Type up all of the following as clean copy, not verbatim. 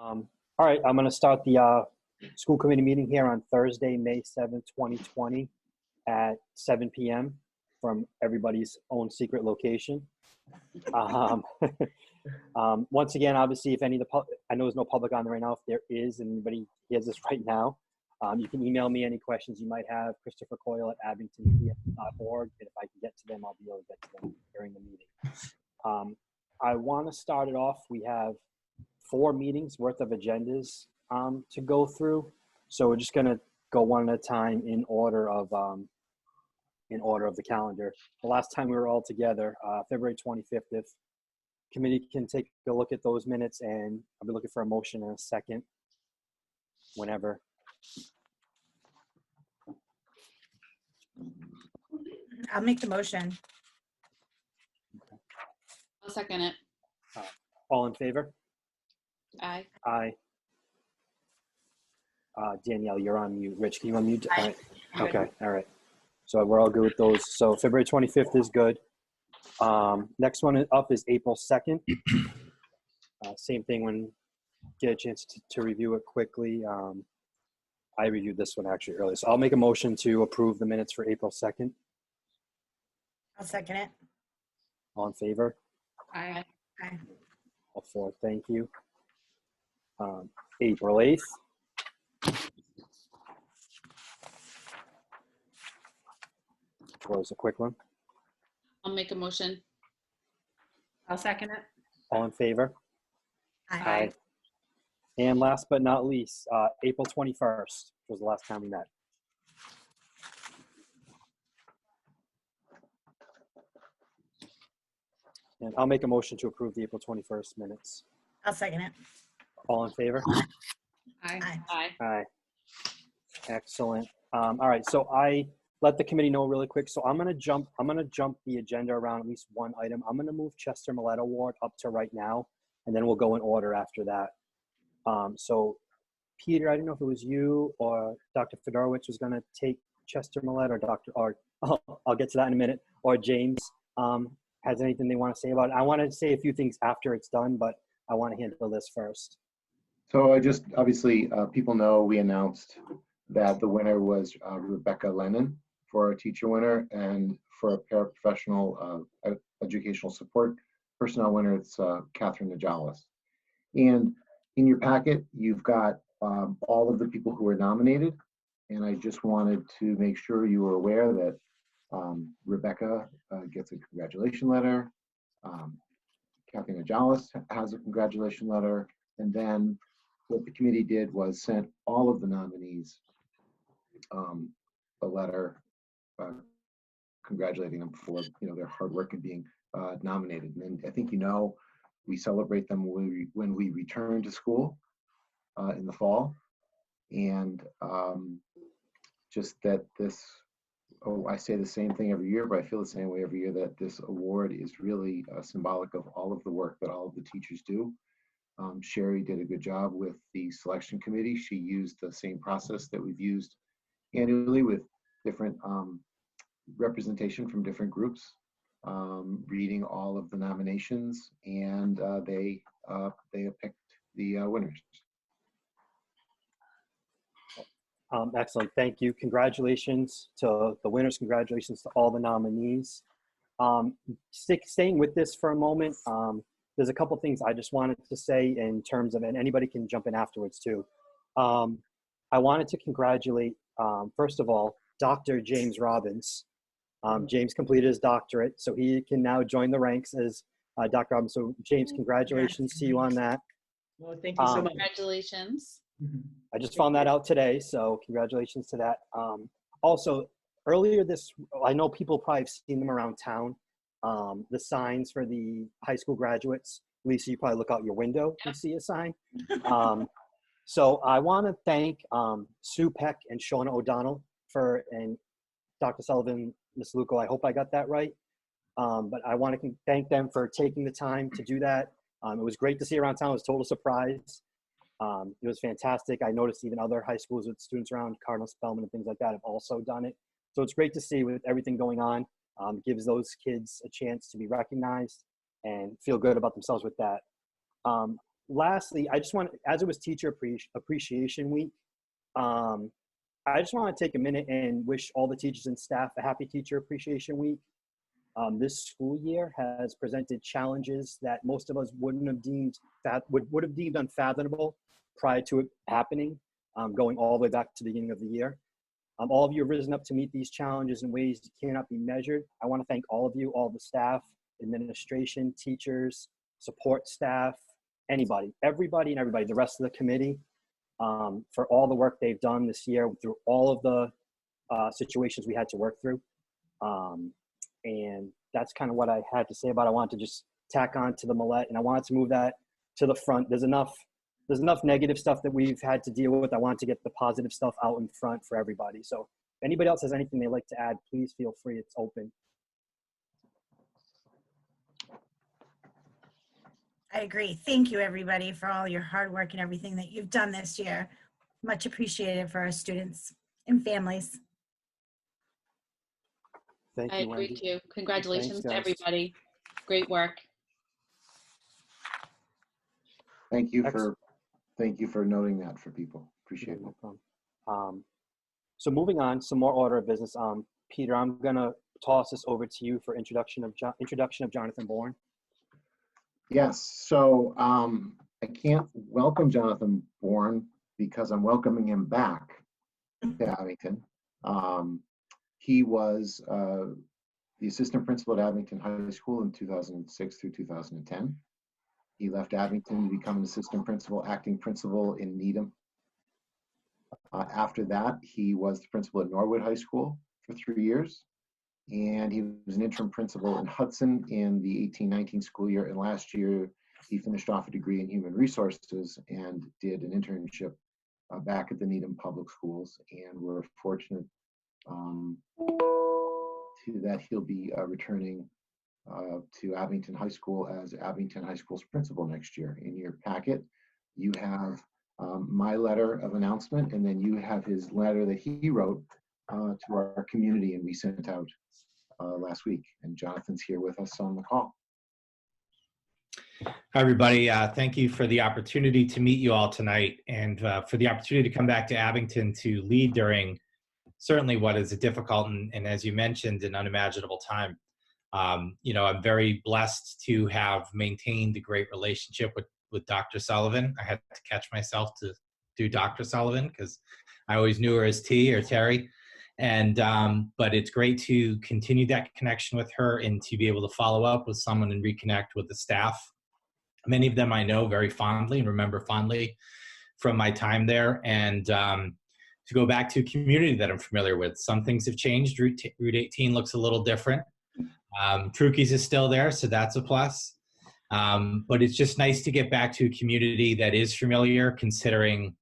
All right, I'm going to start the school committee meeting here on Thursday, May 7th, 2020 at 7 p.m. from everybody's own secret location. Once again, obviously, if any of the I know there's no public on there right now. If there is, and anybody hears this right now, you can email me any questions you might have, Christopher Coyle at abingtonpf.org, and if I can get to them, I'll be able to get to them during the meeting. I want to start it off. We have 4 meetings worth of agendas to go through, so we're just going to go one at a time in order of the calendar. The last time we were all together, February 25th. If committee can take a look at those minutes, and I'll be looking for a motion in a second, whenever. I'll make the motion. I'll second it. All in favor? Aye. Aye. Danielle, you're on mute. Rich, can you unmute? Aye. Okay, all right. So we're all good with those. So February 25th is good. Next one up is April 2nd. Same thing, when get a chance to review it quickly. I reviewed this one actually earlier. So I'll make a motion to approve the minutes for April 2nd. I'll second it. All in favor? Aye. Aye. All for, thank you. April 8th. Was a quick one. I'll make a motion. I'll second it. All in favor? Aye. And last but not least, April 21st was the last time we met. And I'll make a motion to approve the April 21st minutes. I'll second it. All in favor? Aye. Aye. Aye. Aye. Excellent. All right, so I let the committee know really quick. So I'm gonna jump the agenda around at least one item. I'm gonna move Chester Millette Award up to right now, and then we'll go in order after that. So Peter, I don't know if it was you or Dr. Fedorowicz was gonna take Chester Millette, or I'll get to that in a minute, or James has anything they want to say about it. I want to say a few things after it's done, but I want to handle this first. So I just, obviously, people know we announced that the winner was Rebecca Lennon for our teacher winner, and for a paraprofessional educational support personnel winner, it's Catherine Najalis. And in your packet, you've got all of the people who were nominated, and I just wanted to make sure you were aware that Rebecca gets a congratulation letter, Catherine Najalis has a congratulation letter, and then what the committee did was sent all of the nominees a letter congratulating them for their hard work and being nominated. And I think we celebrate them when we return to school in the fall, and just that this. I say the same thing every year, but I feel the same way every year, that this award is really symbolic of all of the work that all of the teachers do. Sherry did a good job with the selection committee. She used the same process that we've used annually with different representation from different groups, reading all of the nominations, and they picked the winners. Excellent, thank you. Congratulations to the winners. Congratulations to all the nominees. Staying with this for a moment, there's a couple things I just wanted to say in terms of, and anybody can jump in afterwards too. I wanted to congratulate, first of all, Dr. James Robbins. James completed his doctorate, so he can now join the ranks as Dr. Robbins. So James, congratulations to you on that. Well, thank you so much. Congratulations. I just found that out today, so congratulations to that. Also, earlier I know people probably have seen them around town, the signs for the high school graduates. Lisa, you probably look out your window and see a sign. So I want to thank Sue Peck and Shauna O'Donnell and Dr. Sullivan, Ms. Luco, I hope I got that right. But I want to thank them for taking the time to do that. It was great to see around town. It was a total surprise. It was fantastic. I noticed even other high schools with students around, Cardinal Spellman and things like that, have also done it. So it's great to see with everything going on. Gives those kids a chance to be recognized and feel good about themselves with that. lastly, I just want, as it was Teacher Appreciation Week, I just want to take a minute and wish all the teachers and staff a happy Teacher Appreciation Week. This school year has presented challenges that most of us wouldn't have deemed would have deemed unfathomable prior to it happening, going all the way back to the beginning of the year. All of you have risen up to meet these challenges in ways that cannot be measured. I want to thank all of you, all the staff, administration, teachers, support staff, everybody, the rest of the committee, for all the work they've done this year through all of the situations we had to work through. And that's kind of what I had to say about it. I wanted to just tack on to the Millet, and I wanted to move that to the front. There's enough negative stuff that we've had to deal with. I want to get the positive stuff out in front for everybody. So if anybody else has anything they'd like to add, please feel free. It's open. I agree. Thank you, everybody, for all your hard work and everything that you've done this year. Much appreciated for our students and families. Thank I you, agree Wendy. too. Congratulations Thanks, to guys. everybody. Great work. Thank you Excellent. for noting that for people. Appreciate it. No problem. So moving on, some more order of business. Peter, I'm gonna toss this over to you for introduction of Jonathan Bourne. Yes, so I can't welcome Jonathan Bourne because I'm welcoming him back to Abington. He was the assistant principal at Abington High School in 2006 through 2010. He left Abington to become an assistant principal, acting principal in Needham. After that, he was the principal at Norwood High School for 3 years. And he was an interim principal in Hudson in the 18-19 school year. And last year, he finished off a degree in human resources and did an internship back at the Needham Public Schools. And we're fortunate that he'll be returning to Abington High School as Abington High School's principal next year. In your packet, you have my letter of announcement, and then you have his letter that he wrote to our community and we sent out last week. And Jonathan's here with us on the call. Hi, everybody. Thank you for the opportunity to meet you all tonight and for the opportunity to come back to Abington to lead during certainly what is a difficult and as you mentioned, an unimaginable time. You know, I'm very blessed to have maintained a great relationship with Dr. Sullivan. I had to catch myself to do Dr. Sullivan because I always knew her as T or Terry. And but it's great to continue that connection with her and to be able to follow up with someone and reconnect with the staff. Many of them I know very fondly and remember fondly from my time there, and to go back to a community that I'm familiar with. Some things have changed. Route 18 looks a little different. Trukey's is still there, so that's a plus. But it's just nice to get back to a community that is familiar, considering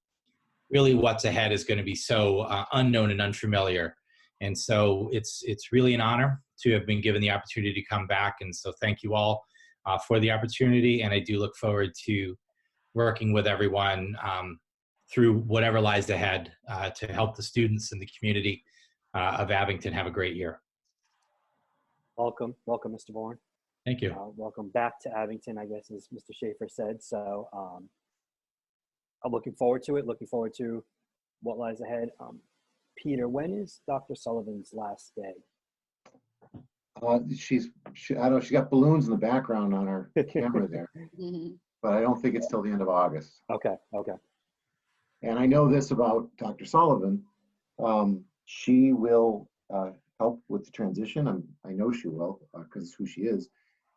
really what's ahead is going to be so unknown and unfamiliar. And so it's really an honor to have been given the opportunity to come back. And so thank you all for the opportunity. And I do look forward to working with everyone through whatever lies ahead to help the students and the community of Abington have a great year. Welcome, Mr. Bourne. Thank you. Welcome back to Abington, I guess, as Mr. Schaefer said. So I'm looking forward to it, looking forward to what lies ahead. Peter, when is Dr. Sullivan's last day? I don't know, she's got balloons in the background on her camera there, but I don't think it's till the end of August. Okay. And I know this about Dr. Sullivan. She will help with the transition. I know she will because it's who she is.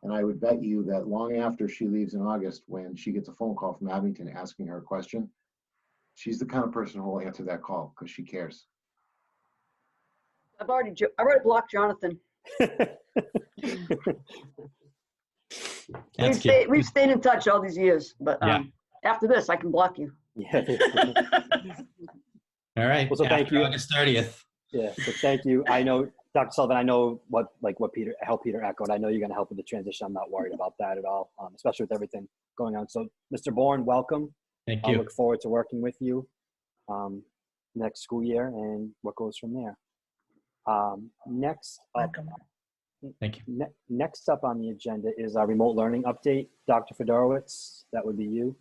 And I would bet you that long after she leaves in August, when she gets a phone call from Abington asking her a question, she's the kind of person who will answer that call because she cares. I've already blocked Jonathan. We've stayed in touch all these years, but Yeah. After this, I can block you. Yeah. All right. Well, so thank After you. August 30th. Yeah. So thank you. I know, Dr. Sullivan, I know how Peter echoed. I know you're going to help with the transition. I'm not worried about that at all, especially with everything going on. So Mr. Bourne, welcome. Thank I you. look forward to working with you next school year and what goes from there. Next up, Welcome. Thank you. next up on the agenda is our remote learning update. Dr. Fedorowicz, that would be you.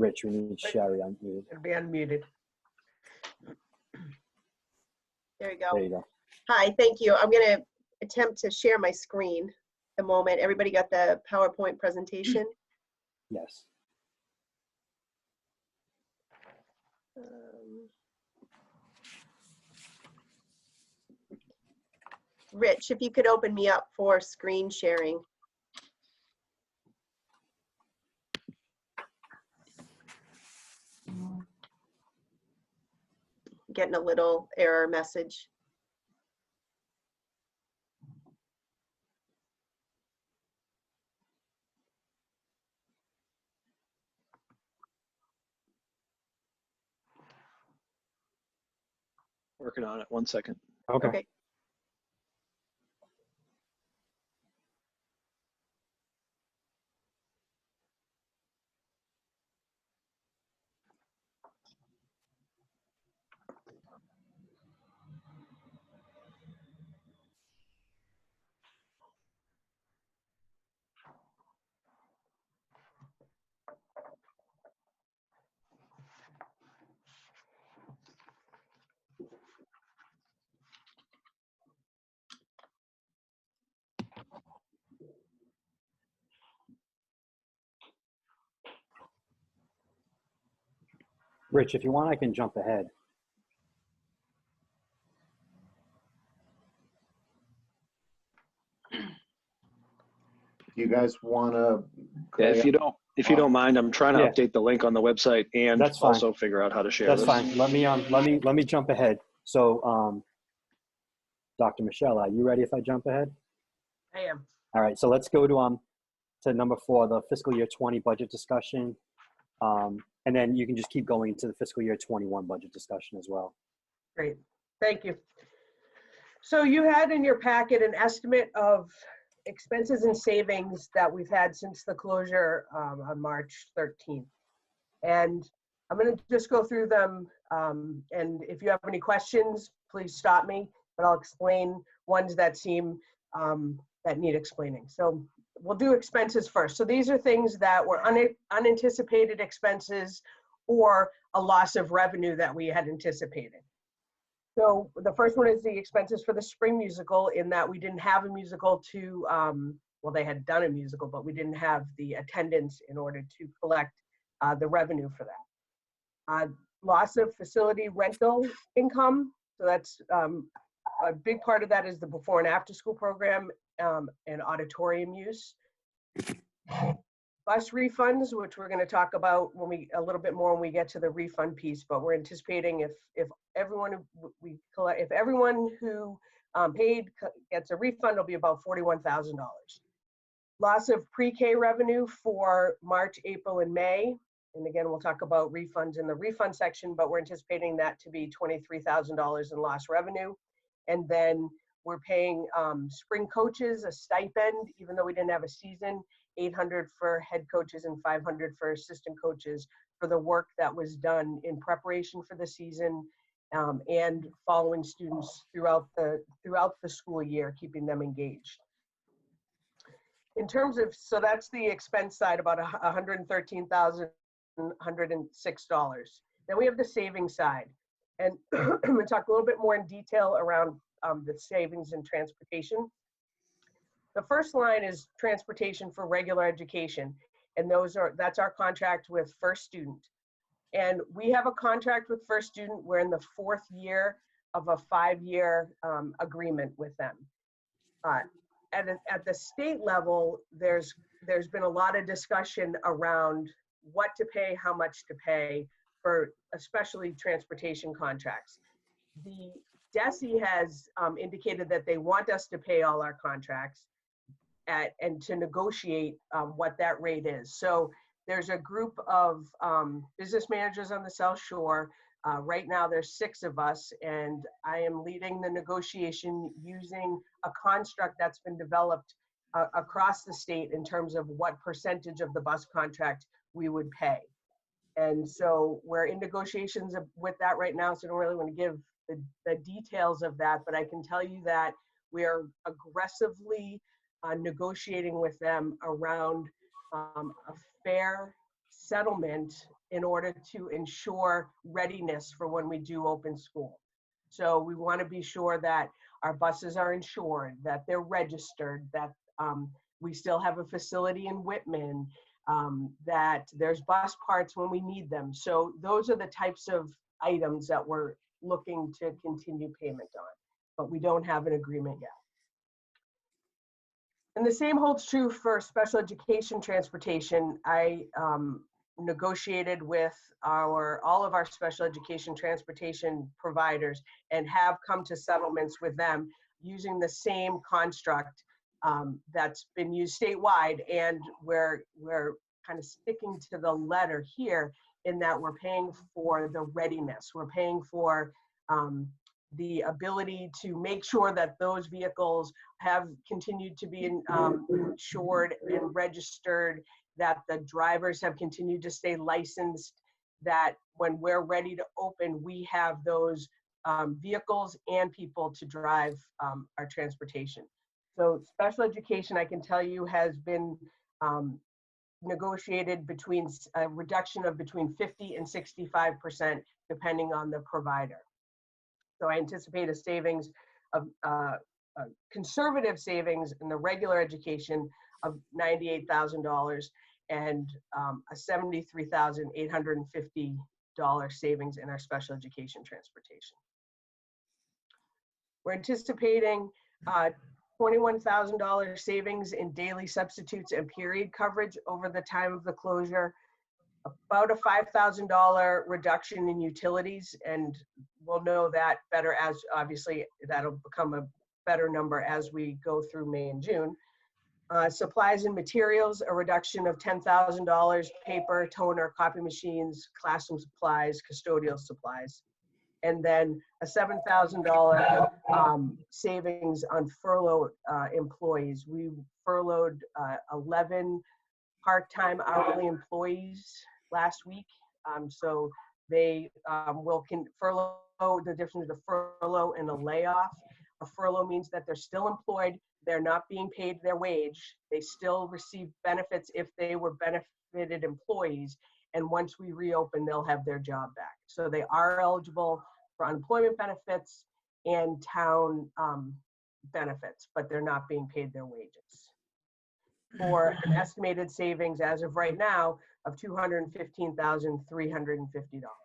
Rich, we need Sherry unmuted. It'll be unmuted. There you go. There you go. Hi, thank you. I'm going to attempt to share my screen a moment. Everybody got the PowerPoint presentation? Yes. Rich, if you could open me up for screen sharing. Getting a little error message. Working on it. 1 second. Okay. Okay. Rich, if you want, I can jump ahead. Do you guys want to? Yeah, if you don't mind, I'm trying to Yeah. update the link on the website and That's fine. also figure out how to share That's this. fine. Let me jump ahead. So, Dr. Michelle, are you ready if I jump ahead? I am. All right, so let's go to number 4, the fiscal year 20 budget discussion. And then you can just keep going to the fiscal year 21 budget discussion as well. Great. Thank you. So you had in your packet an estimate of expenses and savings that we've had since the closure on March 13th. And I'm going to just go through them. And if you have any questions, please stop me, but I'll explain ones that seem that need explaining. So we'll do expenses first. So these are things that were unanticipated expenses or a loss of revenue that we had anticipated. So the first one is the expenses for the spring musical, in that we didn't have a musical to, well, they had done a musical, but we didn't have the attendance in order to collect the revenue for that. Loss of facility rental income. So that's a big part of that is the before and after school program and auditorium use. Bus refunds, which we're going to talk about a little bit more when we get to the refund piece, but we're anticipating if everyone who paid gets a refund, it'll be about $41,000. Loss of pre-K revenue for March, April, and May. And again, we'll talk about refunds in the refund section, but we're anticipating that to be $23,000 in lost revenue. And then we're paying spring coaches a stipend, even though we didn't have a season, $800 for head coaches and $500 for assistant coaches for the work that was done in preparation for the season and following students throughout the school year, keeping them engaged. In terms of, so that's the expense side, about $113,106. Then we have the savings side. And I'm going to talk a little bit more in detail around the savings and transportation. The first line is transportation for regular education. And that's our contract with First Student. And we have a contract with First Student. We're in the 4th year of a 5-year agreement with them. At the state level, there's been a lot of discussion around what to pay, how much to pay for especially transportation contracts. The DESE has indicated that they want us to pay all our contracts and to negotiate what that rate is. So there's a group of business managers on the South Shore. Right now there's 6 of us, and I am leading the negotiation using a construct that's been developed across the state in terms of what percentage of the bus contract we would pay. And so we're in negotiations with that right now, so I don't really want to give the details of that, but I can tell you that we are aggressively negotiating with them around a fair settlement in order to ensure readiness for when we do open school. So we want to be sure that our buses are insured, that they're registered, that we still have a facility in Whitman, that there's bus parts when we need them. So those are the types of items that we're looking to continue payment on, but we don't have an agreement yet. And the same holds true for special education transportation. I negotiated with all of our special education transportation providers and have come to settlements with them using the same construct that's been used statewide, and we're kind of sticking to the letter here in that we're paying for the readiness. We're paying for the ability to make sure that those vehicles have continued to be insured and registered, that the drivers have continued to stay licensed, that when we're ready to open, we have those vehicles and people to drive our transportation. So special education, I can tell you, has been negotiated between a reduction of between 50 and 65%, depending on the provider. So I anticipate a savings of a conservative savings in the regular education of $98,000 and a $73,850 savings in our special education transportation. We're anticipating $21,000 savings in daily substitutes and period coverage over the time of the closure, about a $5,000 reduction in utilities, and we'll know that better as, obviously, that'll become a better number as we go through May and June. Supplies and materials, a reduction of $10,000, paper, toner, copy machines, classroom supplies, custodial supplies. And then a $7,000 savings on furloughed employees. We furloughed 11 part-time hourly employees last week. So they will furlough. The difference between a furlough and a layoff. A furlough means that they're still employed. They're not being paid their wage. They still receive benefits if they were benefited employees. And once we reopen, they'll have their job back. So they are eligible for unemployment benefits and town benefits, but they're not being paid their wages. For an estimated savings as of right now of $215,350.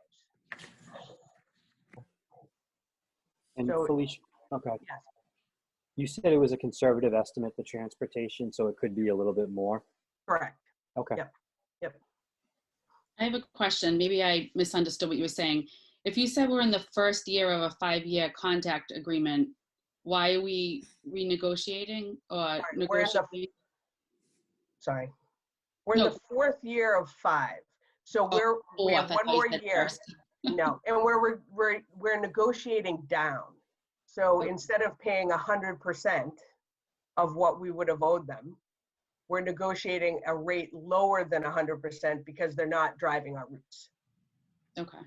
And So- Felicia, okay. Yes. You said it was a conservative estimate, the transportation, so it could be a little bit more. Correct. Okay. Yep. I have a question. Maybe I misunderstood what you were saying. If you said we're in the first year of a 5-year contact agreement, why are we renegotiating or negotiating? Sorry. We're in the 4th year of 5. So we have one more year. No, and we're negotiating down. So instead of paying 100% of what we would have owed them, we're negotiating a rate lower than 100% because they're not driving our routes. Okay.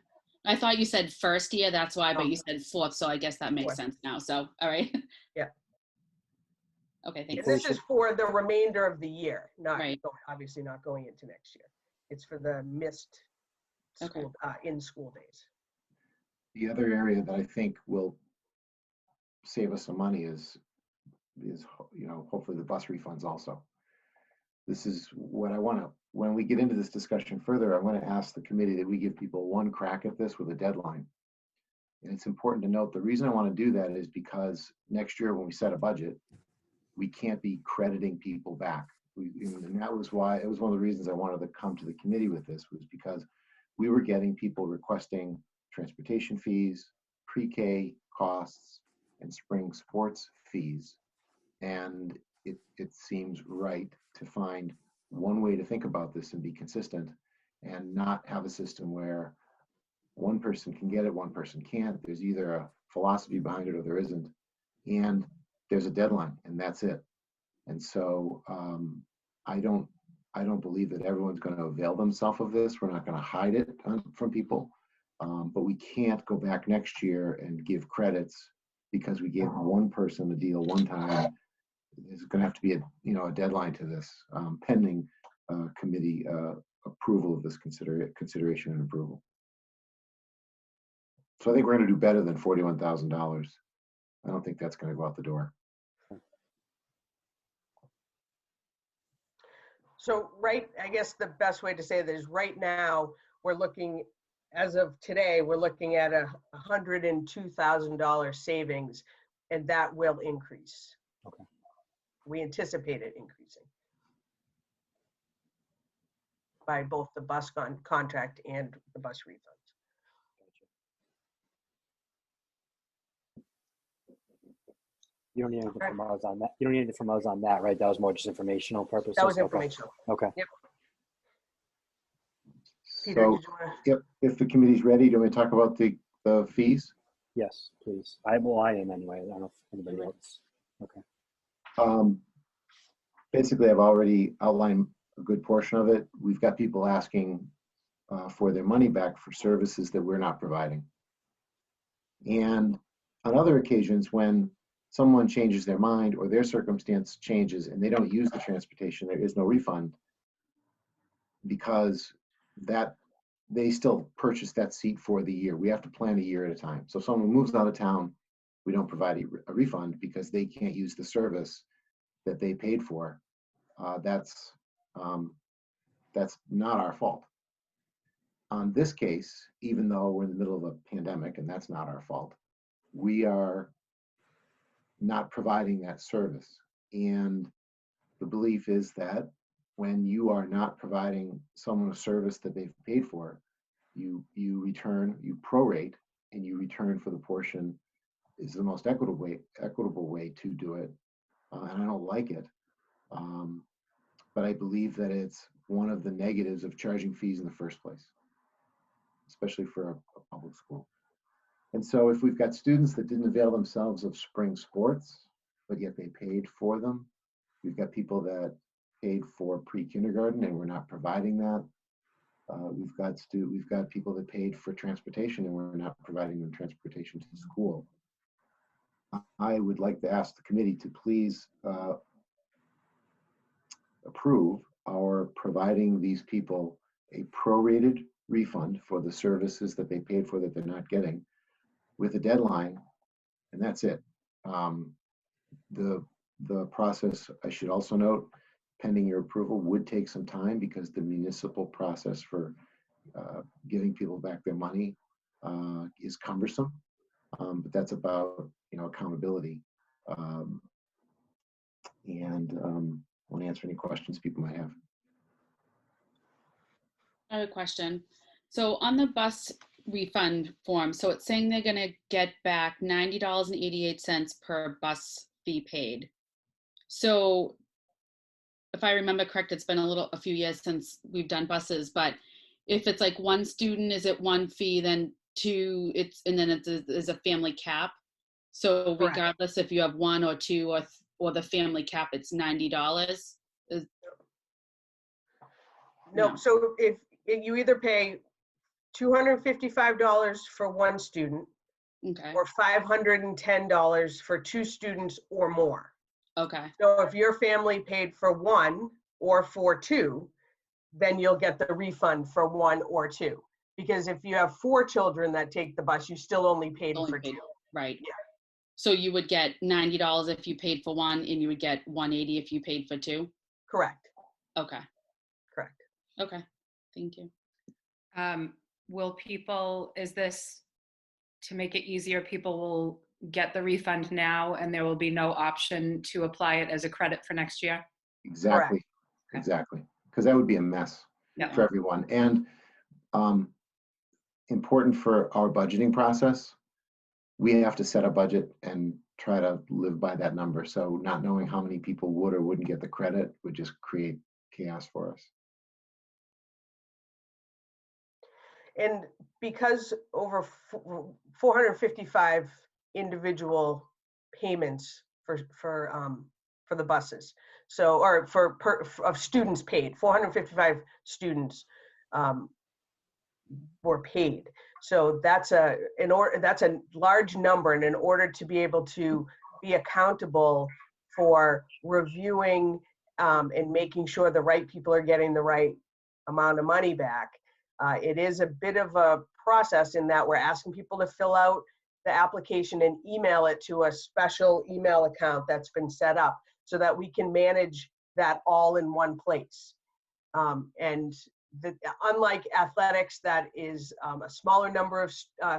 I thought you said first year, that's why, but you said 4th, so I guess that makes sense now. So, all right. Yeah. Okay, thank you. This is for the remainder of the year, not Right. obviously not going into next year. It's for the missed school, in-school days. The other area that I think will save us some money is hopefully the bus refunds also. This is what I want to, when we get into this discussion further, I want to ask the committee that we give people one crack at this with a deadline. And it's important to note, the reason I want to do that is because next year when we set a budget, we can't be crediting people back. And that was why, it was one of the reasons I wanted to come to the committee with this, was because we were getting people requesting transportation fees, pre-K costs, and spring sports fees. And it seems right to find one way to think about this and be consistent and not have a system where one person can get it, one person can't. There's either a philosophy behind it or there isn't. And there's a deadline and that's it. And so I don't believe that everyone's going to avail themselves of this. We're not going to hide it from people. But we can't go back next year and give credits because we gave one person a deal one time. There's going to have to be a deadline to this pending committee approval of this consideration and approval. So I think we're going to do better than $41,000. I don't think that's going to go out the door. So I guess the best way to say that is right now, we're looking, as of today, we're looking at a $102,000 savings, and that will increase. Okay. We anticipate it increasing by both the bus contract and the bus refunds. You don't need anything from us on that. You don't need anything from us on that, right? That was more just informational purposes. That was Okay. informational. Okay. Yep. Peter, So did you want to? if the committee's ready, do we talk about the fees? Yes, please. I am anyway. I don't know if anybody else. Okay. Basically, I've already outlined a good portion of it. We've got people asking for their money back for services that we're not providing. And on other occasions, when someone changes their mind or their circumstance changes and they don't use the transportation, there is no refund because that they still purchase that seat for the year. We have to plan a year at a time. So if someone moves out of town, we don't provide a refund because they can't use the service that they paid for. That's not our fault. On this case, even though we're in the middle of a pandemic and that's not our fault, we are not providing that service. And the belief is that when you are not providing someone a service that they've paid for, you prorate and you return for the portion is the most equitable way to do it. And I don't like it. But I believe that it's one of the negatives of charging fees in the first place, especially for a public school. And so if we've got students that didn't avail themselves of spring sports, but yet they paid for them, we've got people that paid for pre-kindergarten and we're not providing that. We've got people that paid for transportation and we're not providing them transportation to school. I would like to ask the committee to please approve our providing these people a prorated refund for the services that they paid for that they're not getting, with a deadline, and that's it. The process, I should also note, pending your approval, would take some time because the municipal process for giving people back their money is cumbersome. But that's about accountability. And I want to answer any questions people might have. I have a question. So on the bus refund form, so it's saying they're going to get back $90.88 per bus fee paid. So if I remember correct, it's been a few years since we've done buses, but if it's like one student, is it one fee, then two, and then there's a family cap. So regardless if you have one or two or the family cap, it's $90. No, so if you either pay $255 for one student, okay, or $510 for two students or more. Okay. So if your family paid for one or for two, then you'll get the refund for one or two. Because if you have 4 children that take the bus, you still only paid for 2. Right. Yeah. So you would get $90 if you paid for one, and you would get $180 if you paid for 2? Correct. Okay. Correct. Okay. Thank you. Will people, is this to make it easier, people will get the refund now and there will be no option to apply it as a credit for next year? Exactly. Correct. Exactly. Because that would be a mess for everyone. And important for our budgeting process, we have to set a budget and try to live by that number. So not knowing how many people would or wouldn't get the credit would just create chaos for us. And because over 455 individual payments for the buses, so or of students paid, 455 students were paid. So that's a large number, and in order to be able to be accountable for reviewing and making sure the right people are getting the right amount of money back. It is a bit of a process in that we're asking people to fill out the application and email it to a special email account that's been set up so that we can manage that all in one place. Unlike athletics, that is a smaller number of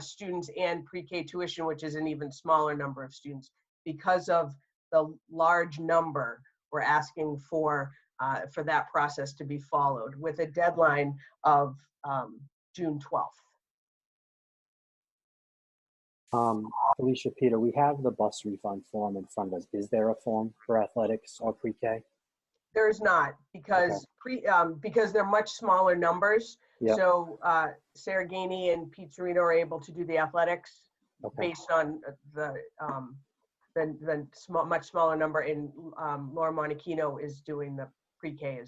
students, and pre-K tuition, which is an even smaller number of students. Because of the large number, we're asking for that process to be followed with a deadline of June 12th. Felicia, Peter, we have the bus refund form in front of us. Is there a form for athletics or pre-K? There's not, because because they're much smaller numbers. Yep. So Sarah Gainey and Pete Serino are able to do the athletics based on the much smaller number, and Laura Monachino is doing the pre-K.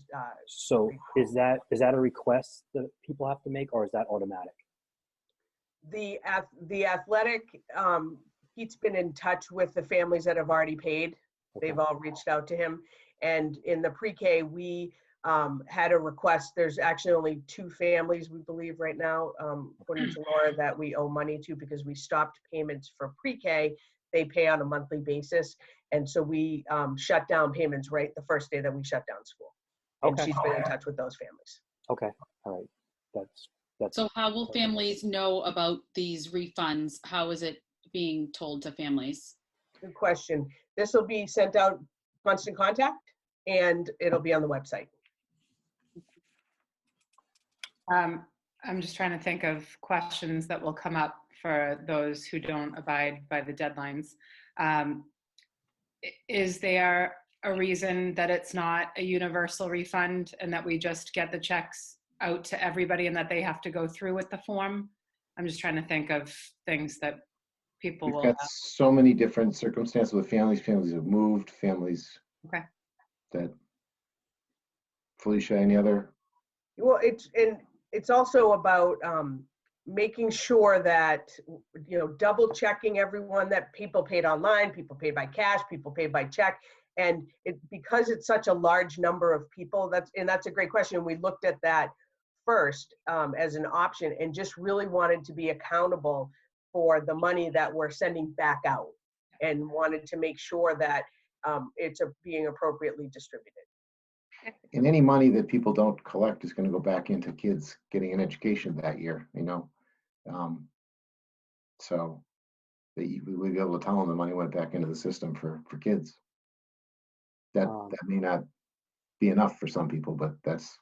So is that a request that people have to make, or is that automatic? The athletic, Pete's been in touch with the families that have already paid. Okay. They've all reached out to him. And in the pre-K, we had a request. There's actually only 2 families, we believe right now, according to Laura, that we owe money to because we stopped payments for pre-K. They pay on a monthly basis. And so we shut down payments right the first day that we shut down school. And she's been in touch with those families. Okay, all right. That's So how will families know about these refunds? How is it being told to families? Good question. This will be sent out constant contact, and it'll be on the website. I'm just trying to think of questions that will come up for those who don't abide by the deadlines. Is there a reason that it's not a universal refund and that we just get the checks out to everybody and that they have to go through with the form? I'm just trying to think of things that people We've will got so many different circumstances with families. Families have moved, families Okay. that, Felicia, any other? Well, it's also about making sure that, double checking everyone, that people paid online, people paid by cash, people paid by check. And because it's such a large number of people, that's a great question. We looked at that first as an option and just really wanted to be accountable for the money that we're sending back out, and wanted to make sure that it's being appropriately distributed. And any money that people don't collect is going to go back into kids getting an education that year, so that we'd be able to tell them the money went back into the system for kids. That may not be enough for some people, but that's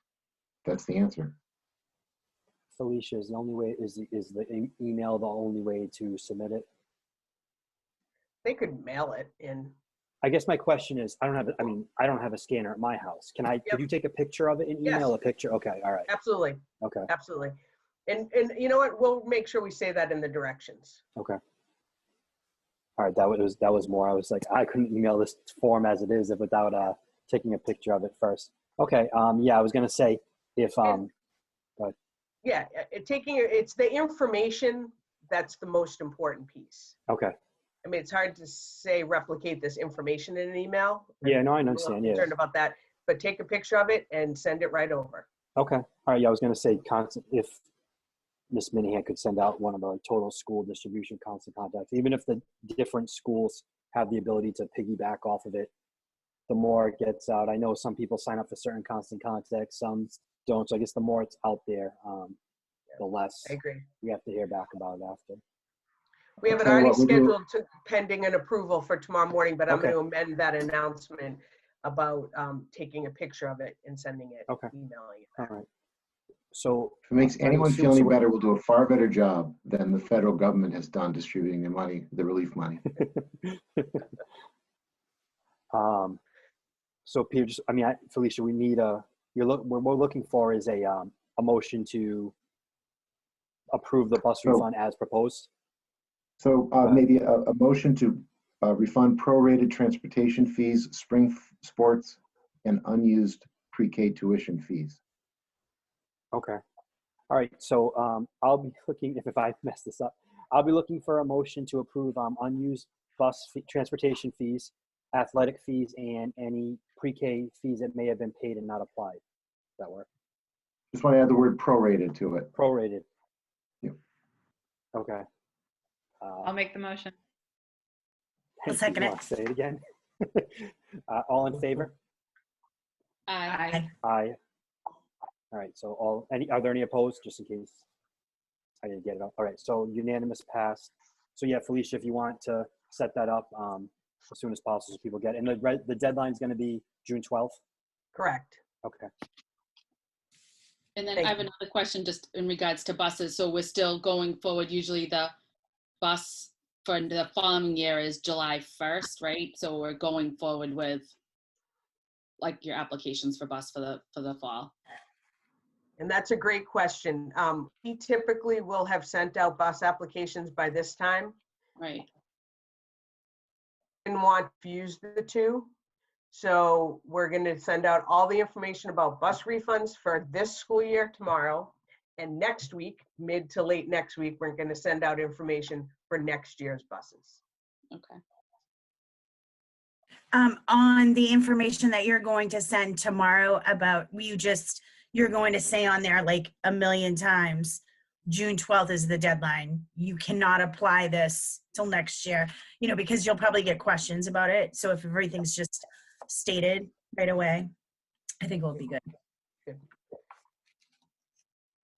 the answer. Felicia, is the email the only way to submit it? They could mail it in. I guess my question is, I don't have a scanner at my house. Could you take a picture of it and email a picture? Okay, all right. Absolutely. Okay. Absolutely. And you know what? We'll make sure we say that in the directions. Okay. All right, that was more. I was like, I couldn't email this form as it is without taking a picture of it first. Okay. Yeah, I was gonna say if Yeah, it's the information that's the most important piece. Okay. I mean, it's hard to say replicate this information in an email. Yeah, no, I understand. Yeah. Concerned about that, but take a picture of it and send it right over. Okay. All right. Yeah, I was gonna say if Miss Minahan could send out one of the total school distribution constant contacts, even if the different schools have the ability to piggyback off of it, the more it gets out. I know some people sign up for certain constant contacts, some don't. So I guess the more it's out there, the less I agree. we have to hear back about it after. We have it already scheduled pending an approval for tomorrow morning, but I'm going to amend that announcement about taking a picture of it and sending it, emailing it. All right. So if it makes anyone feel any better, we'll do a far better job than the federal government has done distributing the money, the relief money. So Peter, Felicia, we need what we're looking for is a motion to approve the bus refund as proposed. So maybe a motion to refund prorated transportation fees, spring sports, and unused pre-K tuition fees. Okay. All right. So I'll be looking, if I mess this up, I'll be looking for a motion to approve unused bus transportation fees, athletic fees, and any pre-K fees that may have been paid and not applied. Does that work? Just want to add the word prorated to it. Prorated. Yep. Okay. I'll make the motion. I'll second you it. want to say it again? All in favor? Aye. Aye. Aye. All right, so are there any opposed, just in case I didn't get it up? All right, so unanimous passed. So yeah, Felicia, if you want to set that up as soon as possible so people get it. And the deadline's gonna be June 12th? Correct. Okay. And then Thank I have you. another question just in regards to buses. So we're still going forward. Usually the bus for the following year is July 1st, right? So we're going forward with like your applications for bus for the fall. And that's a great question. We typically will have sent out bus applications by this time. Right. Didn't want to fuse the two. So we're going to send out all the information about bus refunds for this school year tomorrow. And next week, mid to late next week, we're going to send out information for next year's buses. Okay. On the information that you're going to send tomorrow about, you're going to say on there like a million times, June 12th is the deadline. You cannot apply this till next year, because you'll probably get questions about it. So if everything's just stated right away, I think we'll be good.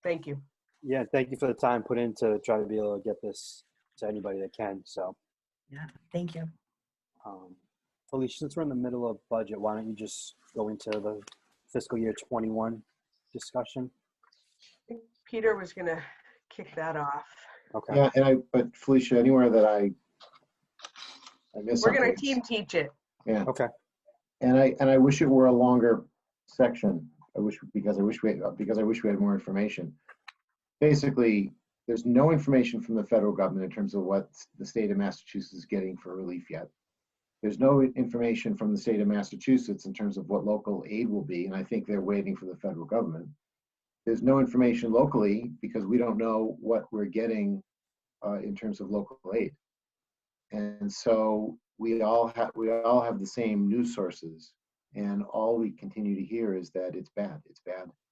Thank you. Yeah, thank you for the time put in to try to be able to get this to anybody that can, so. Yeah, thank you. Felicia, since we're in the middle of budget, why don't you just go into the fiscal year 21 discussion? I think Peter was going to kick that off. Okay. Yeah, but Felicia, anywhere that I missed We're going something. to team teach it. Yeah. Okay. And I wish it were a longer section. Because I wish we had more information. Basically, there's no information from the federal government in terms of what the state of Massachusetts is getting for relief yet. There's no information from the state of Massachusetts in terms of what local aid will be, and I think they're waiting for the federal government. There's no information locally because we don't know what we're getting in terms of local aid. And so we all have the same news sources, and all we continue to hear is that it's bad,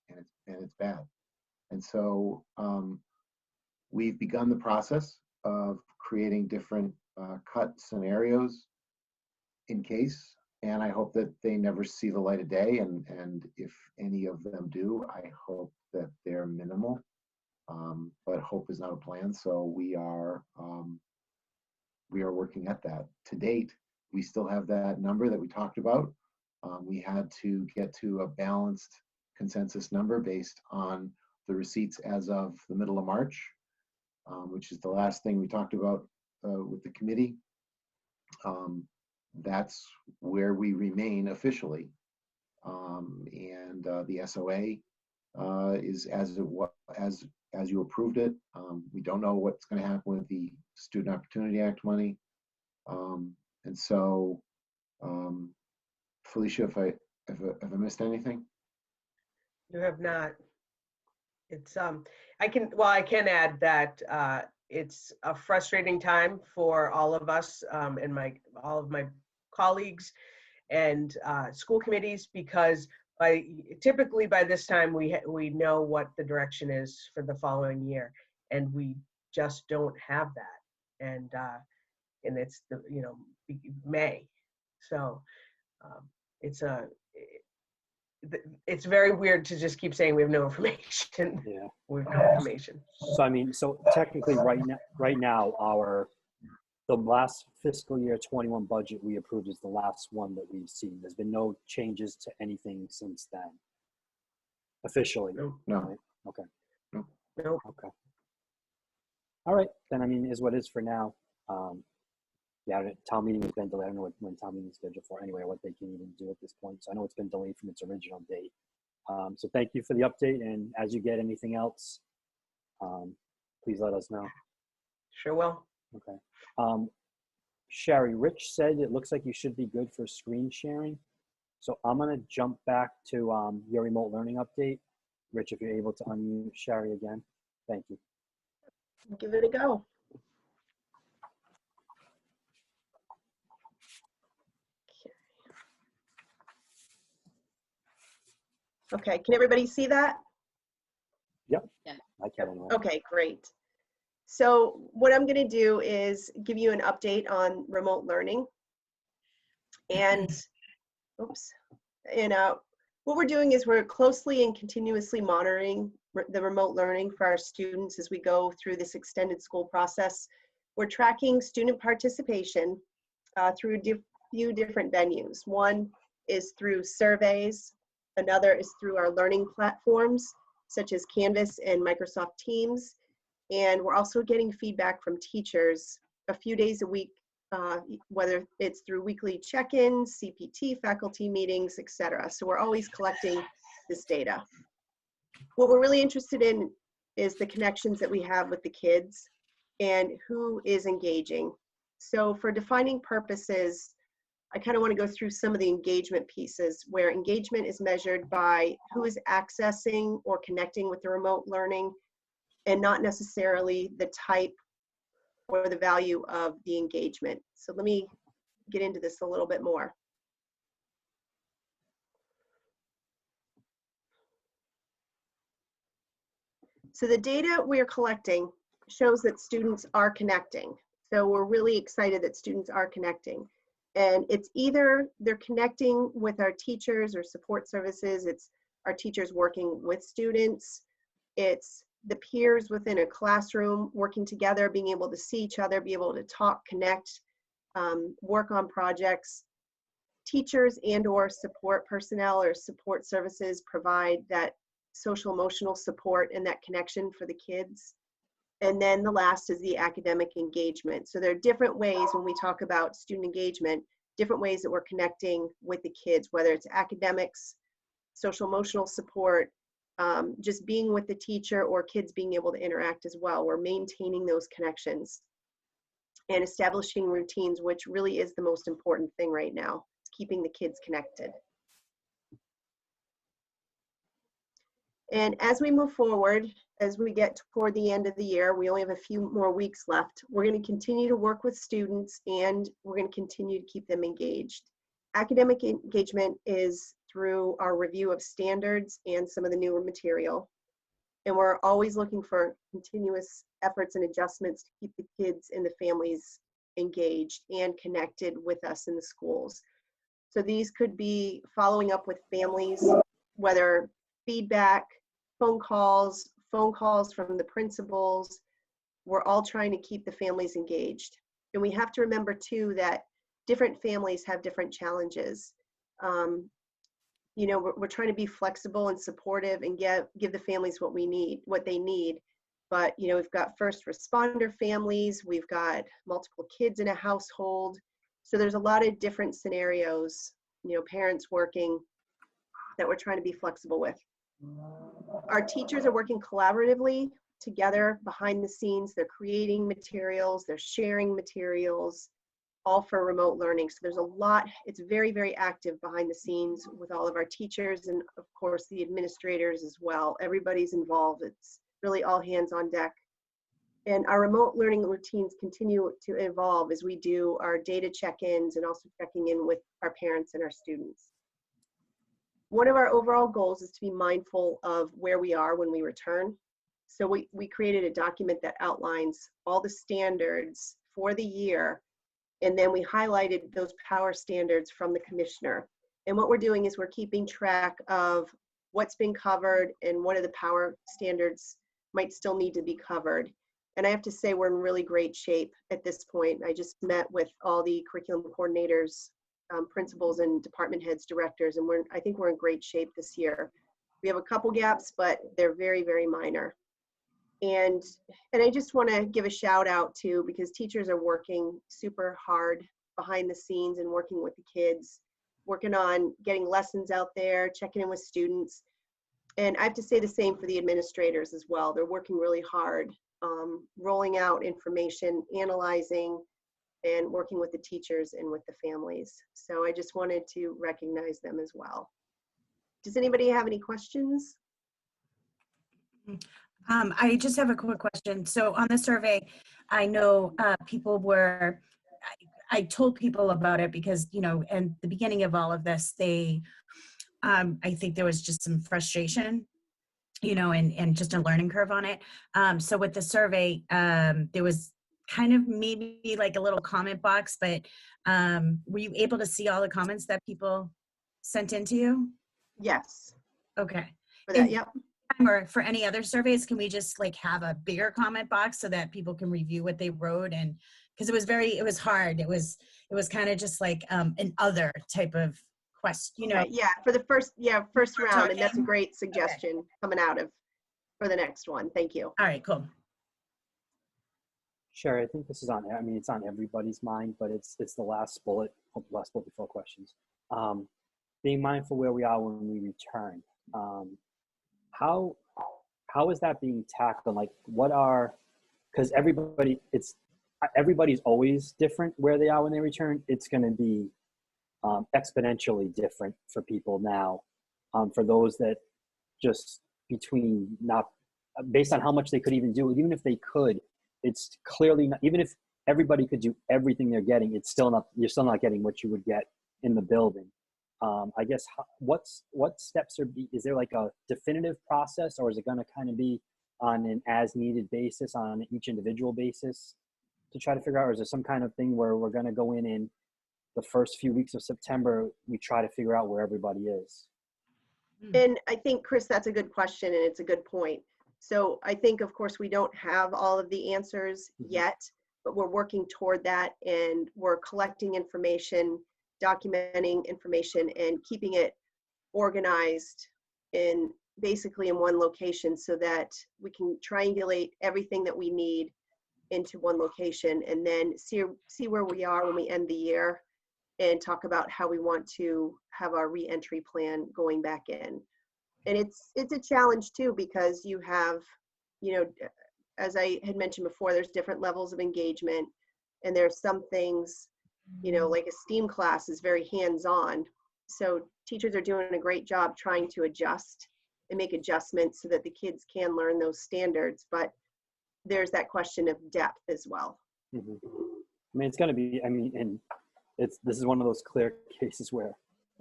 and it's bad. And so we've begun the process of creating different cut scenarios in case, and I hope that they never see the light of day. And if any of them do, I hope that they're minimal. But hope is not a plan, so we are working at that. To date, we still have that number that we talked about. We had to get to a balanced consensus number based on the receipts as of the middle of March, which is the last thing we talked about with the committee. That's where we remain officially. And the SOA is as you approved it. We don't know what's going to happen with the Student Opportunity Act money. And so, Felicia, if I missed anything? You have not. It's I can add that it's a frustrating time for all of us and all of my colleagues and school committees, because typically by this time we know what the direction is for the following year, and we just don't have that. And it's May, so it's very weird to just keep saying we have no information. Yeah. We have no information. So technically right now, the last fiscal year 21 budget we approved is the last one that we've seen. There's been no changes to anything since then. Officially. No. Right? Okay. Nope. Okay. All right. Then, is what is for now. Yeah, town meeting has been delayed. I don't know when town meeting is scheduled for anyway, or what they can even do at this point. So I know it's been delayed from its original date. So thank you for the update. And as you get anything else, please let us know. Sure will. Okay. Sherry, Rich said it looks like you should be good for screen sharing. So I'm going to jump back to your remote learning update. Rich, if you're able to unmute Sherry again. Thank you. Give it a go. Okay, can everybody see that? I can enroll. Okay, great. So what I'm going to do is give you an update on remote learning. And, oops, and what we're doing is we're closely and continuously monitoring the remote learning for our students as we go through this extended school process. We're tracking student participation through a few different venues. One is through surveys. Another is through our learning platforms, such as Canvas and Microsoft Teams. And we're also getting feedback from teachers a few days a week, whether it's through weekly check-ins, CPT, faculty meetings, etc. So we're always collecting this data. What we're really interested in is the connections that we have with the kids and who is engaging. So for defining purposes, I kind of want to go through some of the engagement pieces where engagement is measured by who is accessing or connecting with the remote learning and not necessarily the type or the value of the engagement. So let me get into this a little bit more. So the data we are collecting shows that students are connecting. So we're really excited that students are connecting. And it's either they're connecting with our teachers or support services, it's our teachers working with students, it's the peers within a classroom working together, being able to see each other, be able to talk, connect, work on projects. Teachers and or support personnel or support services provide that social emotional support and that connection for the kids. And then the last is the academic engagement. So there are different ways when we talk about student engagement, different ways that we're connecting with the kids, whether it's academics, social emotional support, just being with the teacher or kids being able to interact as well. We're maintaining those connections and establishing routines, which really is the most important thing right now. It's keeping the kids connected. And as we move forward, as we get toward the end of the year, we only have a few more weeks left. We're going to continue to work with students and we're going to continue to keep them engaged. Academic engagement is through our review of standards and some of the newer material. And we're always looking for continuous efforts and adjustments to keep the kids and the families engaged and connected with us in the schools. So these could be following up with families, whether feedback, phone calls from the principals. We're all trying to keep the families engaged. And we have to remember too that different families have different challenges. You know, we're trying to be flexible and supportive and give the families what they need. But, you know, we've got first responder families, we've got multiple kids in a household. So there's a lot of different scenarios, you know, parents working that we're trying to be flexible with. Our teachers are working collaboratively together behind the scenes. They're creating materials, they're sharing materials, all for remote learning. So there's a lot, it's very, very active behind the scenes with all of our teachers and of course the administrators as well. Everybody's involved. It's really all hands on deck. And our remote learning routines continue to evolve as we do our data check-ins and also checking in with our parents and our students. One of our overall goals is to be mindful of where we are when we return. So we created a document that outlines all the standards for the year, and then we highlighted those power standards from the commissioner. And what we're doing is we're keeping track of what's been covered and what of the power standards might still need to be covered. And I have to say we're in really great shape at this point. I just met with all the curriculum coordinators, principals and department heads, directors, and I think we're in great shape this year. We have a couple gaps, but they're very, very minor. And I just want to give a shout out to, because teachers are working super hard behind the scenes and working with the kids, working on getting lessons out there, checking in with students. And I have to say the same for the administrators as well. They're working really hard, rolling out information, analyzing, and working with the teachers and with the families. So I just wanted to recognize them as well. Does anybody have any questions? I just have a quick question. So on the survey, I know people were, I told people about it because, you know, in the beginning of all of this, I think there was just some frustration you know, and just a learning curve on it. So with the survey, there was kind of maybe like a little comment box, but were you able to see all the comments that people sent in to you? Yes, Okay. for that, And- yep. Or for any other surveys, can we just like have a bigger comment box so that people can review what they wrote? And because it was hard. It was kind of just like an other type of question, you know. Okay, yeah, for the first round, and that's a talking? great suggestion coming out of, for the next one. Thank you. All right, cool. Sure, I think this is on, I mean, it's on everybody's mind, but it's the last bullet before questions. Being mindful where we are when we return. How is that being tackled? Like, because everybody's always different where they are when they return. It's going to be exponentially different for people now. For those that just based on how much they could even do, even if they could, it's clearly not, even if everybody could do everything they're getting, you're still not getting what you would get in the building. I guess what steps is there like a definitive process, or is it going to kind of be on an as needed basis, on each individual basis to try to figure out, or is there some kind of thing where we're going to go in the first few weeks of September, we try to figure out where everybody is? And I think, Chris, that's a good question, and it's a good point. So I think, of course, we don't have all of the answers yet, but we're working toward that, and we're collecting information, documenting information, and keeping it organized basically in one location so that we can triangulate everything that we need into one location, and then see where we are when we end the year, and talk about how we want to have our re-entry plan going back in. And it's a challenge too, because you have, you know, as I had mentioned before, there's different levels of engagement, and there's some things, you know, like a STEAM class is very hands-on. So teachers are doing a great job trying to adjust and make adjustments so that the kids can learn those standards. But there's that question of depth as well. Mm-hmm. I mean, it's going to be, and this is one of those clear cases where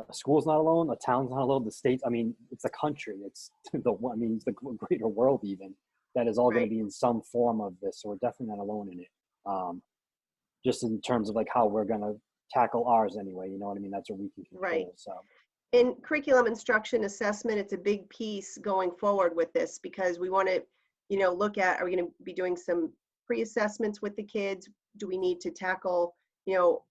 a school's not alone, a town's not alone, the state, I mean, it's a country, it's the greater world even, that is all going to be in some form of this. So we're definitely not alone in it. Just in terms of like how we're going to tackle ours anyway, you know what I mean? That's what we can control. Right. So. In curriculum instruction assessment, it's a big piece going forward with this, because we want to, you know, look at, are we going to be doing some pre-assessments with the kids? Do we need to tackle, you know,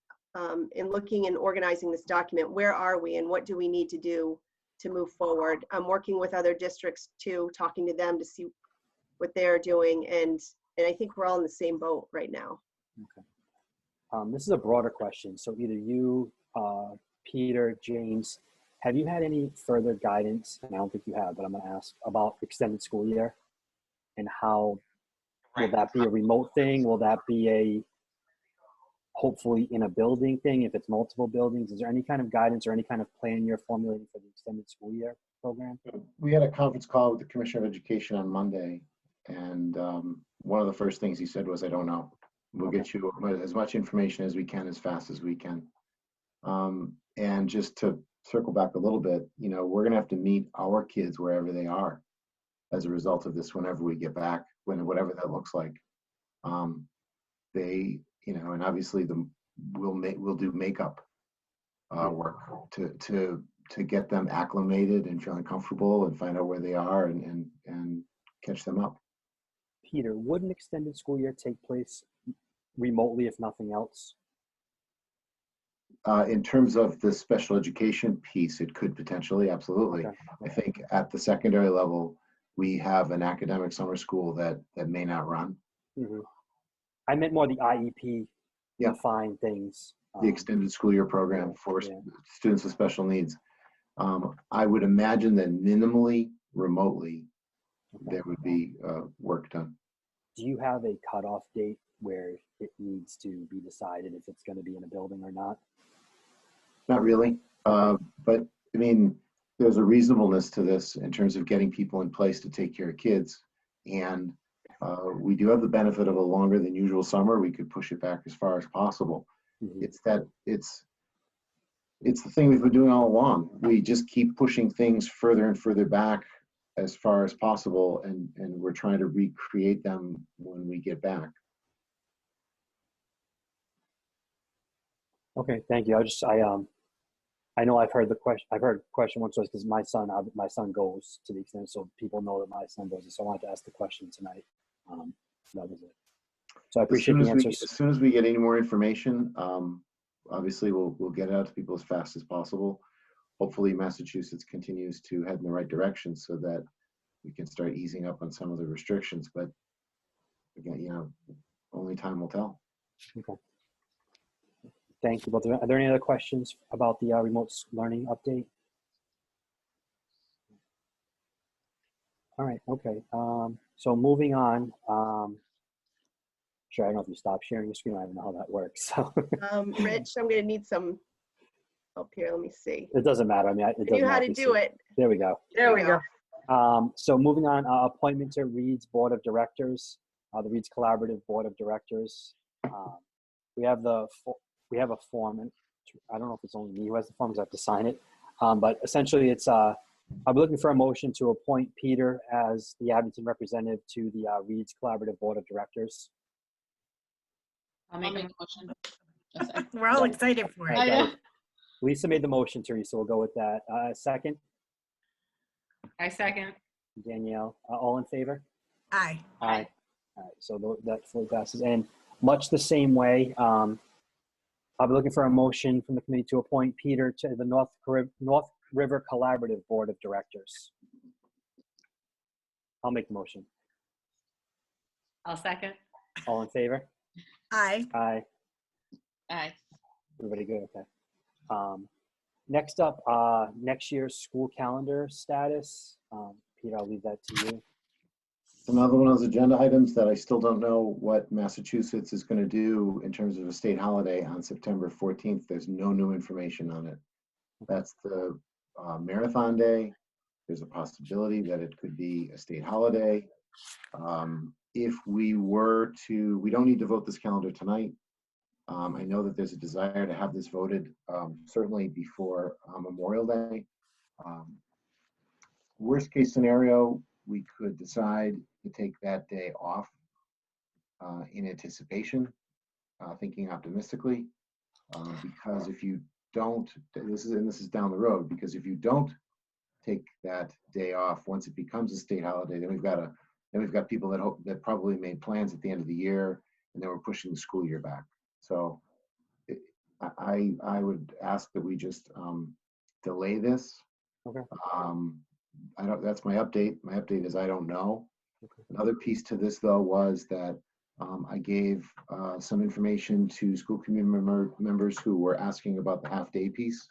in looking and organizing this document, where are we and what do we need to do to move forward? I'm working with other districts too, talking to them to see what they're doing, and I think we're all in the same boat right now. Okay. This is a broader question. So either you, Peter, James, have you had any further guidance, and I don't think you have, but I'm going to ask about extended school year, and how will that be a remote thing? Will that be hopefully in a building thing, if it's multiple buildings? Is there any kind of guidance or any kind of plan you're formulating for the extended school year program? We had a conference call with the Commissioner of Education on Monday, and one of the first things he said was, I don't know. We'll get you as much information as we can, as fast as we can. And just to circle back a little bit, you know, we're going to have to meet our kids wherever they are as a result of this, whenever we get back, whatever that looks like. They, you know, and obviously we'll do makeup work to get them acclimated and feeling comfortable and find out where they are and catch them up. Peter, would an extended school year take place remotely, if nothing else? In terms of the special education piece, it could potentially, absolutely. Okay. I think at the secondary level, we have an academic summer school that may not run. Mm-hmm. I meant more the IEP defined things. The extended school year program for students with special needs. I would imagine that minimally, remotely, there would be work done. Do you have a cutoff date where it needs to be decided if it's going to be in a building or not? Not really, but I mean, there's a reasonableness to this in terms of getting people in place to take care of kids. And we do have the benefit of a longer than usual summer. We could push it back as far as possible. Mm-hmm. It's the thing we've been doing all along. We just keep pushing things further and further back as far as possible, and we're trying to recreate them when we get back. Okay, thank you. I know I've heard the question. I've heard question once because my son goes to the extent so people know that my son goes. So I wanted to ask the question tonight. That was it. So I appreciate the answers. As soon as we get any more information, obviously we'll get it out to people as fast as possible. Hopefully Massachusetts continues to head in the right direction so that we can start easing up on some of the restrictions. But again, only time will tell. Okay. Thank you both. Are there any other questions about the remote learning update? All right. Okay. So moving on. Sure. I don't know if you stop sharing your screen. I don't know how that works. So Rich, I'm gonna need some help here. Let me see. it doesn't matter. I mean, it I doesn't knew how have to to do see. it. There we go. There we go. So moving on, appointment to Reed's Board of Directors, the Reed's Collaborative Board of Directors. We have a form, and I don't know if it's only me who has the form because I have to sign it. But essentially, it's I'm looking for a motion to appoint Peter as the Abington representative to the Reed's Collaborative Board of Directors. I'll make a motion. We're all excited for it. I know. Lisa made the motion, Teresa. We'll go with that. Second, I second. Danielle. All in favor? Aye. Aye. All right, so that fully passes. And much the same way, I'll be looking for a motion from the committee to appoint Peter to the North River Collaborative Board of Directors. I'll make the motion. I'll second. All in favor? Aye. Aye. Aye. Everybody good? Okay. Next up, next year's school calendar status. Peter, I'll leave that to you. Another one of those agenda items that I still don't know what Massachusetts is going to do in terms of a state holiday on September 14th. There's no new information on it. That's the Marathon Day. There's a possibility that it could be a state holiday. If we were to, we don't need to vote this calendar tonight. I know that there's a desire to have this voted certainly before Memorial Day. Worst case scenario, we could decide to take that day off in anticipation, thinking optimistically, because if you don't, this is down the road, because if you don't take that day off, once it becomes a state holiday, then we've got people that probably made plans at the end of the year, and then we're pushing the school year back. So I would ask that we just delay this. Okay. That's my update. My update is I don't know. Okay. Another piece to this though was that I gave some information to school committee members who were asking about the half-day piece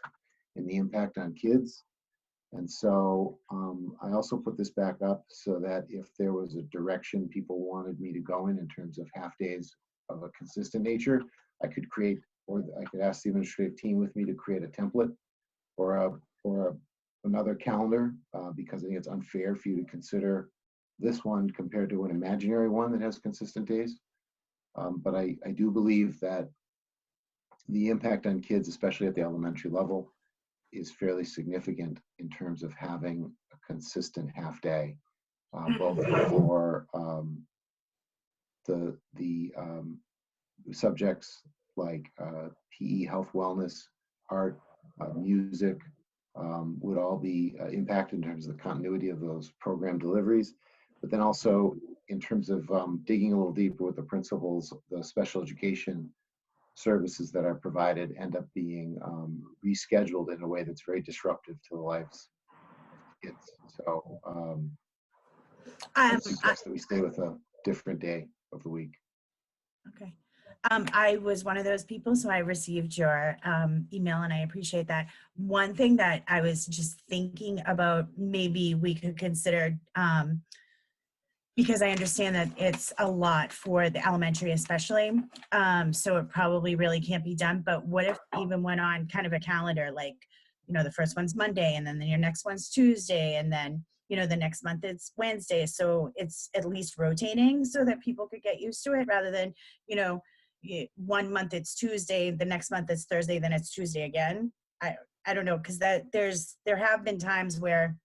and the impact on kids. And so I also put this back up so that if there was a direction people wanted me to go in terms of half-days of a consistent nature, I could create, or I could ask the administrative team with me to create a template or another calendar, because I think it's unfair for you to consider this one compared to an imaginary one that has consistent days. But I do believe that the impact on kids, especially at the elementary level, is fairly significant in terms of having a consistent half day, both for the subjects like PE, health, wellness, art, music, would all be impacted in terms of the continuity of those program deliveries. But then also in terms of digging a little deeper with the principals, the special education services that are provided end up being rescheduled in a way that's very disruptive to the lives of kids. So I suggest that we stay with a different day of the week. Okay. I was one of those people, so I received your email and I appreciate that. One thing that I was just thinking about, maybe we could consider, because I understand that it's a lot for the elementary especially, so it probably really can't be done, but what if we even went on kind of a calendar, like, you know, the first one's Monday and then your next one's Tuesday and then, you know, the next month it's Wednesday, so it's at least rotating so that people could get used to it rather than, you know, 1 month it's Tuesday, the next month it's Thursday, then it's Tuesday again. I don't know, because there have been times where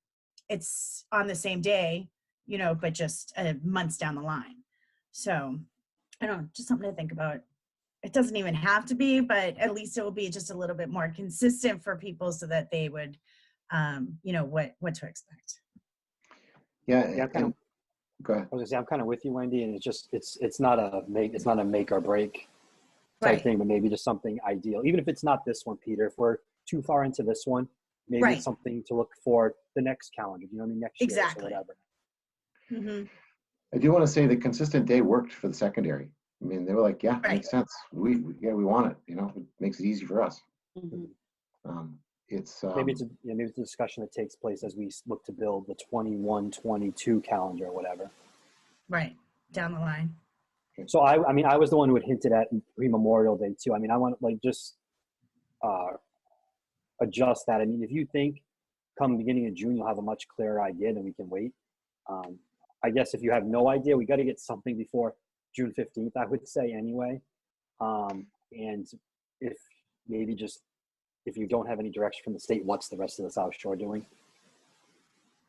it's on the same day, you know, but just months down the line. So I don't know, just something to think about. It doesn't even have to be, but at least it will be just a little bit more consistent for people so that they would, you know, what to expect. Yeah, kind of, go ahead. I was gonna say, I'm kind of with you, Wendy, and it's not a make or break type Right. thing, but maybe just something ideal. Even if it's not this one, Peter, if we're too far into this one, maybe Right. it's something to look for the next calendar, you know what I mean, next Exactly. year or whatever. Mm-hmm. I do want to say the consistent day worked for the secondary. I mean, they were like, yeah, Right. makes sense. We want it. You know, it makes it easy for us. Mhm. It's Maybe it's a discussion that takes place as we look to build the 21-22 calendar or whatever. Right. Down the line. So I mean, I was the one who had hinted at pre-Memorial Day too. I mean, I want to just adjust that. I mean, if you think come beginning of June, you'll have a much clearer idea, then we can wait. I guess if you have no idea, we got to get something before June 15th, I would say anyway. And if maybe just, if you don't have any direction from the state, what's the rest of the South Shore doing?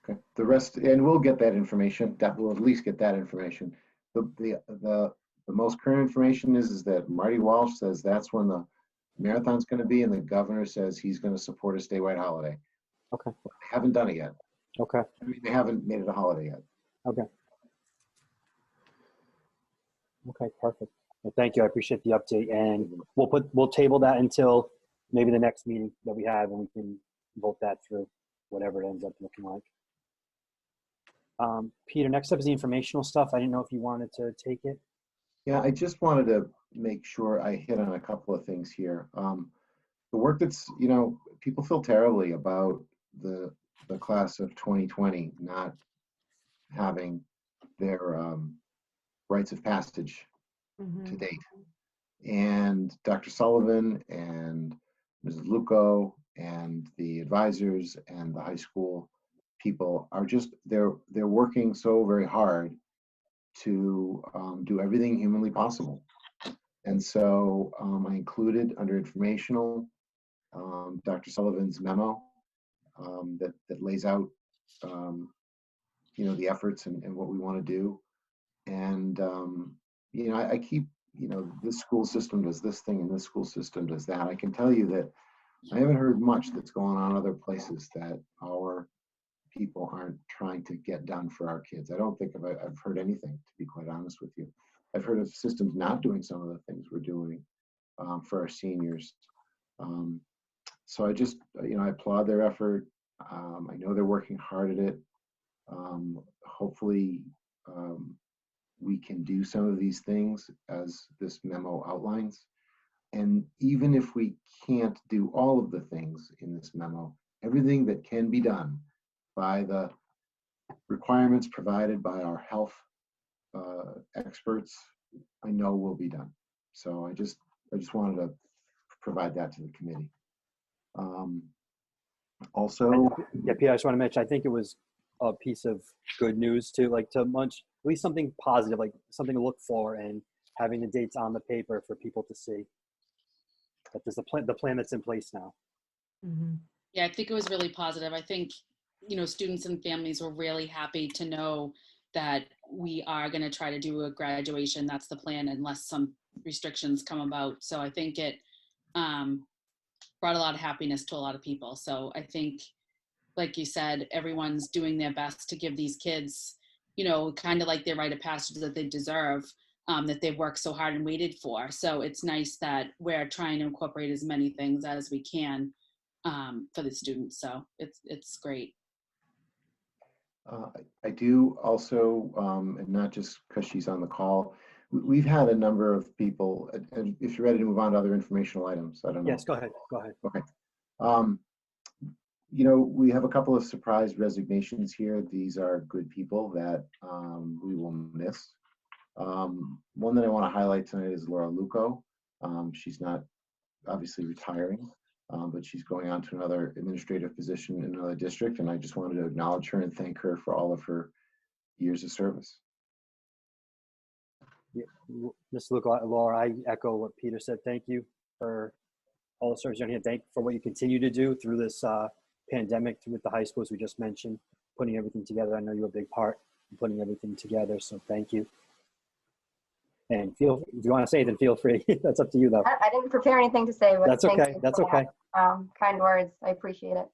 okay. The rest, and we'll get that information. That will at least get that information. The most current information is that Marty Walsh says that's when the marathon's going to be, and the governor says he's going to support a statewide holiday. Okay. They haven't done it yet. Okay. I mean, they haven't made it a holiday yet. Okay. Okay, perfect. Well, thank you. I appreciate the update, and we'll table that until maybe the next meeting that we have, and we can vote that through, whatever it ends up looking like. Peter, next up is the informational stuff. I didn't know if you wanted to take it. Yeah, I just wanted to make sure I hit on a couple of things here. The work that's, you know, people feel terribly about the class of 2020 not having their rites of passage to date. And Dr. Sullivan and Mrs. Luco and the advisors and the high school people are just, they're working so very hard to do everything humanly possible. And so I included under informational Dr. Sullivan's memo that lays out you know, the efforts and what we want to do. And you know, I keep, you know, this school system does this thing and this school system does that. I can tell you that I haven't heard much that's going on other places that our people aren't trying to get done for our kids. I don't think I've heard anything, to be quite honest with you. I've heard of systems not doing some of the things we're doing for our seniors. So I just, you know, I applaud their effort. I know they're working hard at it. Hopefully we can do some of these things as this memo outlines. And even if we can't do all of the things in this memo, everything that can be done by the requirements provided by our health experts, I know will be done. So I just wanted to provide that to the committee. Also, Yeah, Peter, I just want to mention, I think it was a piece of good news too, like to munch, at least something positive, like something to look for, and having the dates on the paper for people to see that there's the plan that's in place now. Yeah, I think it was really positive. I think, you know, students and families were really happy to know that we are going to try to do a graduation. That's the plan, unless some restrictions come about. So I think it brought a lot of happiness to a lot of people. So I think, like you said, everyone's doing their best to give these kids, you know, kind of like their rite of passage that they deserve, that they've worked so hard and waited for. So it's nice that we're trying to incorporate as many things as we can for the students. So it's great. I do also, and not just because she's on the call, we've had a number of people, and if you're ready to move on to other informational items, I don't know. Yes, go ahead. Okay. You know, we have a couple of surprise resignations here. These are good people that we will miss. One that I want to highlight tonight is Laura Luco. She's not obviously retiring, but she's going on to another administrative position in another district, and I just wanted to acknowledge her and thank her for all of her years of service. Yeah, Ms. Laura, I echo what Peter said. Thank you for all the service you're here. Thank you for what you continue to do through this pandemic with the high schools we just mentioned, putting everything together. I know you're a big part in putting everything together, so thank you. And if you want to say it, then feel free. That's up to you, though. I didn't prepare anything to say, but That's thank okay. you That's for okay. kind words. I appreciate it.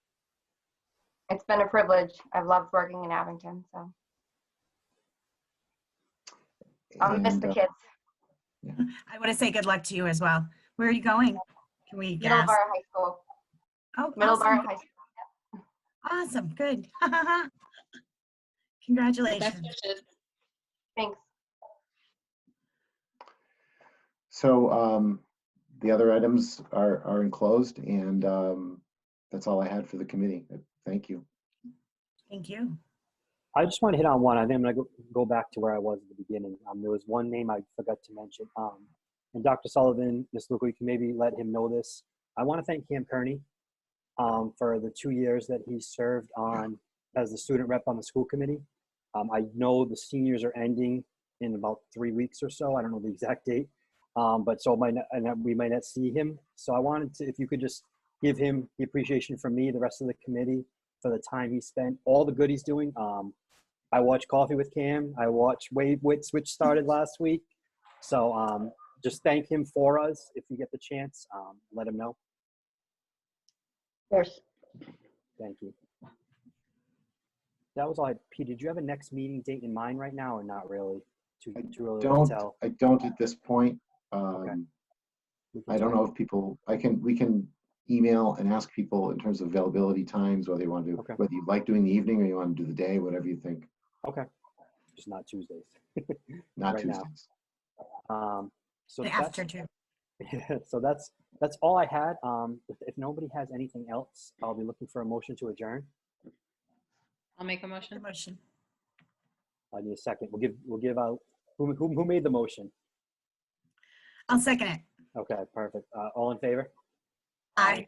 It's been a privilege. I've loved working in Abington, so I'll miss the kids. I want to say good luck to you as well. Where are you going? Can we ask? Middleborough High School. Oh, Middleborough awesome. High School. Awesome. Good. Congratulations. Best wishes. Thanks. So the other items are enclosed, and that's all I had for the committee. Thank you. Thank you. I just want to hit on one. I think I'm going to go back to where I was at the beginning. There was one name I forgot to mention. And Dr. Sullivan, Ms. Luca, you can maybe let him know this. I want to thank Cam Kearney for the 2 years that he served on as the student rep on the school committee. I know the seniors are ending in about 3 weeks or so. I don't know the exact date. But so we might not see him. So I wanted to, if you could just give him the appreciation from me, the rest of the committee, for the time he spent, all the good he's doing. I watched Coffee with Cam. I watched Wade Wits, which started last week. So just thank him for us. If you get the chance, let him know. Of course. Thank you. That was all I, Pete, did you have a next meeting date in mind right now or not really? Too early to tell? I don't at this point. Okay. I don't know if people, we can email and ask people in terms of availability times, whether you want to do, Okay. whether you like doing the evening or you want to do the day, whatever you think. Okay. Just not Tuesdays. Not right now. Tuesdays. So After two. so that's all I had. If nobody has anything else, I'll be looking for a motion to adjourn. I'll make a motion. Motion. I need a second. We'll give out who made the motion. I'll second it. Okay, perfect. All in favor? Aye.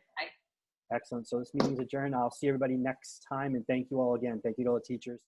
Excellent. So this meeting's adjourned. I'll see everybody next time, and thank you all again. Thank you to all the teachers.